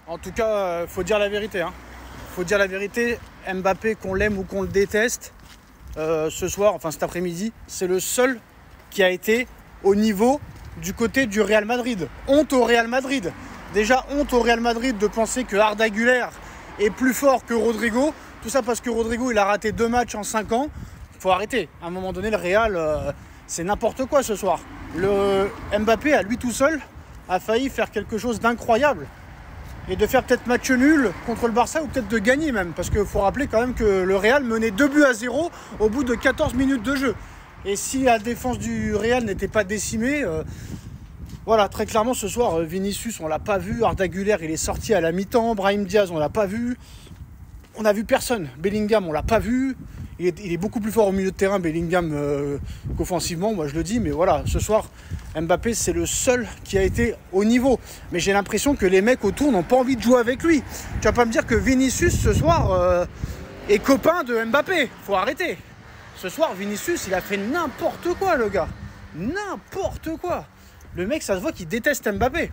En tout cas, faut dire la vérité. Faut dire la vérité. Mbappé, qu'on l'aime ou qu'on le déteste, ce soir, enfin cet après-midi, c'est le seul qui a été au niveau du côté du Real Madrid. Honte au Real Madrid. Déjà, honte au Real Madrid de penser que Arda Güler est plus fort que Rodrigo. Tout ça parce que Rodrigo, il a raté 2 matchs en 5 ans. Il faut arrêter. À un moment donné, le Real, c'est n'importe quoi ce soir. Le Mbappé, à lui tout seul, a failli faire quelque chose d'incroyable. Et de faire peut-être match nul contre le Barça ou peut-être de gagner même. Parce qu'il faut rappeler quand même que le Real menait 2-0 au bout de 14 minutes de jeu. Et si la défense du Real n'était pas décimée, voilà, très clairement ce soir, Vinicius, on l'a pas vu. Arda Güler, il est sorti à la mi-temps. Brahim Diaz, on l'a pas vu. On n'a vu personne. Bellingham, on l'a pas vu. Il est beaucoup plus fort au milieu de terrain, Bellingham, qu'offensivement, moi je le dis. Mais voilà, ce soir, Mbappé, c'est le seul qui a été au niveau. Mais j'ai l'impression que les mecs autour n'ont pas envie de jouer avec lui. Tu vas pas me dire que Vinicius, ce soir, est copain de Mbappé. Faut arrêter. Ce soir, Vinicius, il a fait n'importe quoi, le gars. N'importe quoi. Le mec, ça se voit qu'il déteste Mbappé.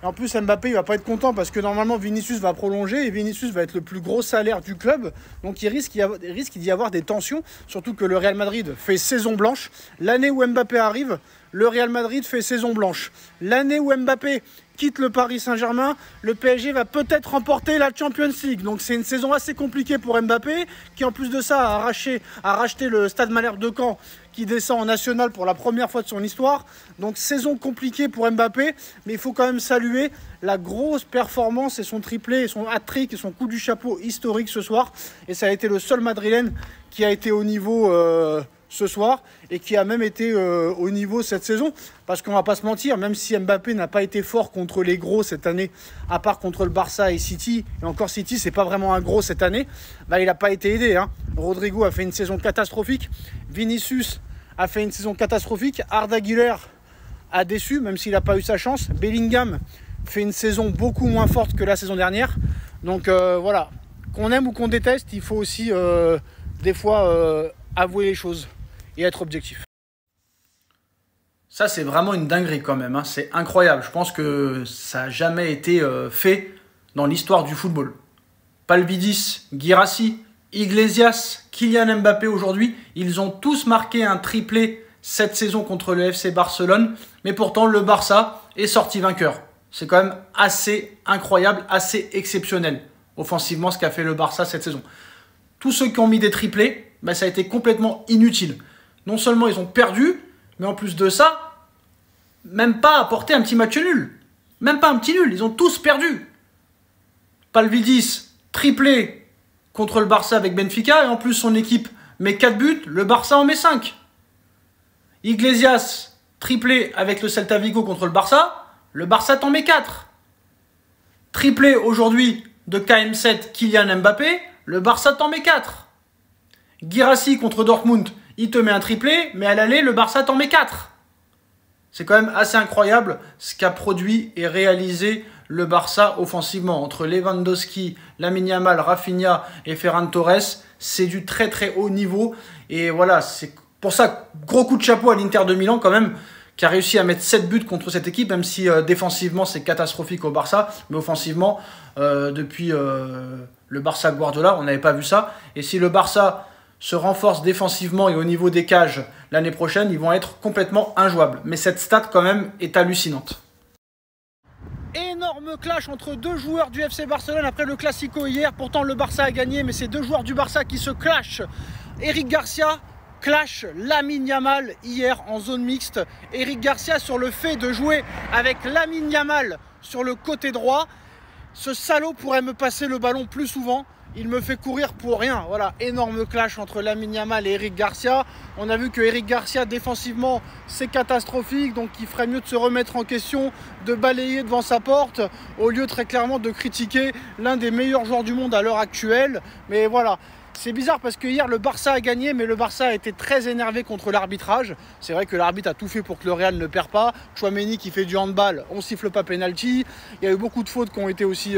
Et en plus, Mbappé, il va pas être content parce que normalement, Vinicius va prolonger et Vinicius va être le plus gros salaire du club. Donc, il risque d'y avoir des tensions. Surtout que le Real Madrid fait saison blanche. L'année où Mbappé arrive, le Real Madrid fait saison blanche. L'année où Mbappé quitte le Paris Saint-Germain, le PSG va peut-être remporter la Champions League. Donc c'est une saison assez compliquée pour Mbappé, qui en plus de ça a racheté le Stade Malherbe de Caen, qui descend en national pour la première fois de son histoire. Donc saison compliquée pour Mbappé, mais il faut quand même saluer la grosse performance et son triplé, et son hat-trick et son coup du chapeau historique ce soir. Et ça a été le seul Madrilène qui a été au niveau ce soir et qui a même été au niveau cette saison, parce qu'on va pas se mentir, même si Mbappé n'a pas été fort contre les gros cette année, à part contre le Barça et City, et encore City c'est pas vraiment un gros cette année, bah il n'a pas été aidé. Rodrigo a fait une saison catastrophique, Vinicius a fait une saison catastrophique, Arda Güler a déçu même s'il n'a pas eu sa chance, Bellingham fait une saison beaucoup moins forte que la saison dernière. Donc voilà, qu'on aime ou qu'on déteste, il faut aussi des fois avouer les choses et être objectif. Ça, c'est vraiment une dinguerie quand même. C'est incroyable. Je pense que ça n'a jamais été fait dans l'histoire du football. Palvidis, Guirassy, Iglesias, Kylian Mbappé aujourd'hui, ils ont tous marqué un triplé cette saison contre le FC Barcelone. Mais pourtant, le Barça est sorti vainqueur. C'est quand même assez incroyable, assez exceptionnel, offensivement, ce qu'a fait le Barça cette saison. Tous ceux qui ont mis des triplés, bah, ça a été complètement inutile. Non seulement ils ont perdu, mais en plus de ça, même pas apporté un petit match nul. Même pas un petit nul, ils ont tous perdu. Palvidis, triplé contre le Barça avec Benfica, et en plus son équipe met 4 buts, le Barça en met 5. Iglesias, triplé avec le Celta Vigo contre le Barça t'en met 4. Triplé aujourd'hui de KM7 Kylian Mbappé, le Barça t'en met 4. Guirassy contre Dortmund, il te met un triplé, mais à l'aller, le Barça t'en met 4. C'est quand même assez incroyable ce qu'a produit et réalisé le Barça offensivement. Entre Lewandowski, Lamine Yamal, Rafinha et Ferran Torres, c'est du très très haut niveau. Et voilà, c'est pour ça, gros coup de chapeau à l'Inter de Milan quand même, qui a réussi à mettre 7 buts contre cette équipe, même si défensivement c'est catastrophique au Barça, mais offensivement, depuis le Barça Guardiola, on n'avait pas vu ça. Et si le Barça se renforce défensivement et au niveau des cages l'année prochaine, ils vont être complètement injouables. Mais cette stat quand même est hallucinante. Énorme clash entre deux joueurs du FC Barcelone après le Classico hier. Pourtant le Barça a gagné, mais c'est deux joueurs du Barça qui se clashent. Eric Garcia clash Lamine Yamal hier en zone mixte. Eric Garcia sur le fait de jouer avec Lamine Yamal sur le côté droit. Ce salaud pourrait me passer le ballon plus souvent. Il me fait courir pour rien. Voilà, énorme clash entre Lamine Yamal et Eric Garcia. On a vu que Eric Garcia, défensivement, c'est catastrophique. Donc, il ferait mieux de se remettre en question, de balayer devant sa porte, au lieu très clairement de critiquer l'un des meilleurs joueurs du monde à l'heure actuelle. Mais voilà, c'est bizarre parce que hier, le Barça a gagné, mais le Barça a été très énervé contre l'arbitrage. C'est vrai que l'arbitre a tout fait pour que le Real ne perde pas. Tchouaméni qui fait du handball, on siffle pas penalty. Il y a eu beaucoup de fautes qui ont été aussi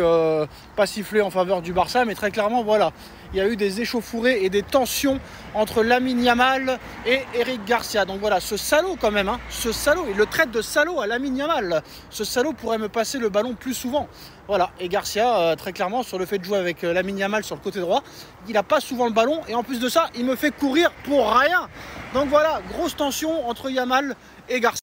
pas sifflées en faveur du Barça, mais très clairement, voilà. Il y a eu des échauffourées et des tensions entre Lamine Yamal et Eric Garcia. Donc voilà, ce salaud quand même, ce salaud, il le traite de salaud à Lamine Yamal. Ce salaud pourrait me passer le ballon plus souvent. Voilà, et Garcia, très clairement, sur le fait de jouer avec Lamine Yamal sur le côté droit, il n'a pas souvent le ballon, et en plus de ça, il me fait courir pour rien. Donc voilà, grosse tension entre Yamal et Garcia.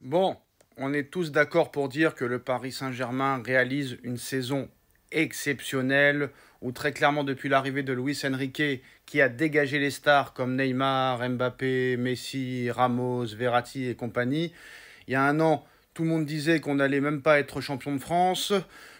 Bon, on est tous d'accord pour dire que le Paris Saint-Germain réalise une saison exceptionnelle, où très clairement depuis l'arrivée de Luis Enrique, qui a dégagé les stars comme Neymar, Mbappé, Messi, Ramos, Verratti et compagnie, il y a un an, tout le monde disait qu'on n'allait même pas être champion de France,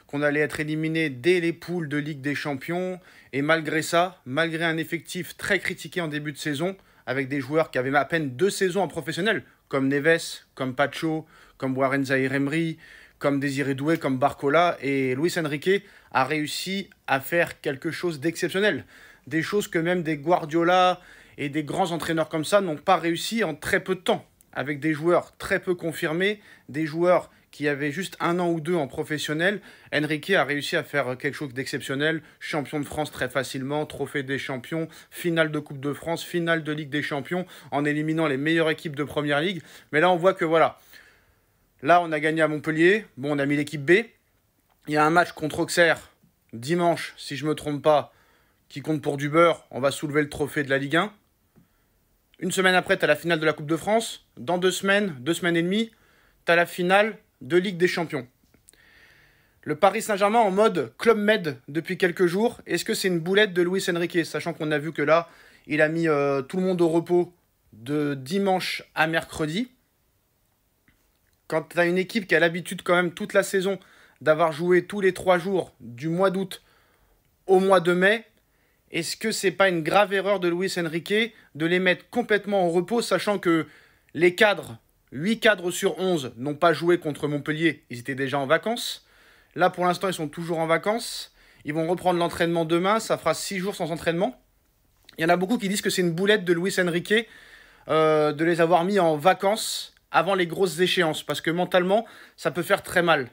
qu'on allait être éliminé dès les poules de Ligue des Champions. Et malgré ça, malgré un effectif très critiqué en début de saison, avec des joueurs qui avaient à peine 2 saisons en professionnel, comme Neves, comme Pacho, comme Warren Zaïre-Emery, comme Désiré Doué, comme Barcola, et Luis Enrique a réussi à faire quelque chose d'exceptionnel. Des choses que même des Guardiola et des grands entraîneurs comme ça n'ont pas réussi en très peu de temps, avec des joueurs très peu confirmés, des joueurs qui avaient juste 1 an ou 2 en professionnel. Enrique a réussi à faire quelque chose d'exceptionnel, champion de France très facilement, trophée des champions, finale de Coupe de France, finale de Ligue des Champions, en éliminant les meilleures équipes de Première Ligue. Mais là, on voit que voilà, là, on a gagné à Montpellier, bon, on a mis l'équipe B. Il y a un match contre Auxerre, dimanche, si je ne me trompe pas, qui compte pour du beurre, on va soulever le trophée de la Ligue 1. Une semaine après, tu as la finale de la Coupe de France. Dans 2 semaines, 2 semaines et demie, tu as la finale de Ligue des Champions. Le Paris Saint-Germain en mode Club Med depuis quelques jours. Est-ce que c'est une boulette de Luis Enrique? Sachant qu'on a vu que là, il a mis tout le monde au repos de dimanche à mercredi. Quand tu as une équipe qui a l'habitude quand même toute la saison d'avoir joué tous les 3 jours du mois d'août au mois de mai, est-ce que c'est pas une grave erreur de Luis Enrique de les mettre complètement au repos, sachant que les cadres, 8 cadres sur 11, n'ont pas joué contre Montpellier, ils étaient déjà en vacances. Là, pour l'instant, ils sont toujours en vacances. Ils vont reprendre l'entraînement demain, ça fera 6 jours sans entraînement. Il y en a beaucoup qui disent que c'est une boulette de Luis Enrique de les avoir mis en vacances avant les grosses échéances, parce que mentalement, ça peut faire très mal.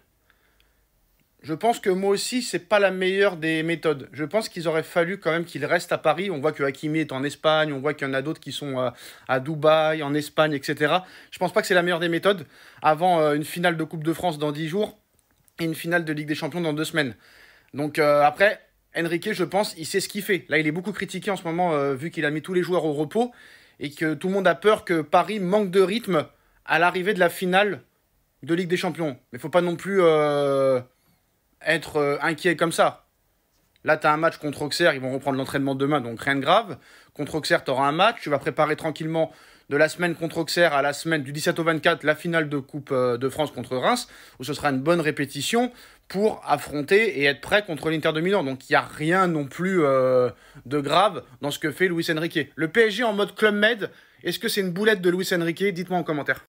Je pense que moi aussi, c'est pas la meilleure des méthodes. Je pense qu'il aurait fallu quand même qu'il reste à Paris. On voit que Hakimi est en Espagne, on voit qu'il y en a d'autres qui sont à Dubaï, en Espagne, etc. Je pense pas que c'est la meilleure des méthodes avant une finale de Coupe de France dans 10 jours et une finale de Ligue des Champions dans 2 semaines. Donc après, Enrique, je pense, il sait ce qu'il fait. Là, il est beaucoup critiqué en ce moment vu qu'il a mis tous les joueurs au repos et que tout le monde a peur que Paris manque de rythme à l'arrivée de la finale de Ligue des Champions. Mais il ne faut pas non plus être inquiet comme ça. Là, tu as un match contre Auxerre, ils vont reprendre l'entraînement demain, donc rien de grave. Contre Auxerre, tu auras un match, tu vas préparer tranquillement de la semaine contre Auxerre à la semaine du 17 au 24, la finale de Coupe de France contre Reims, où ce sera une bonne répétition pour affronter et être prêt contre l'Inter de Milan. Donc il n'y a rien non plus de grave dans ce que fait Luis Enrique. Le PSG en mode Club Med, est-ce que c'est une boulette de Luis Enrique? Dites-moi en commentaire.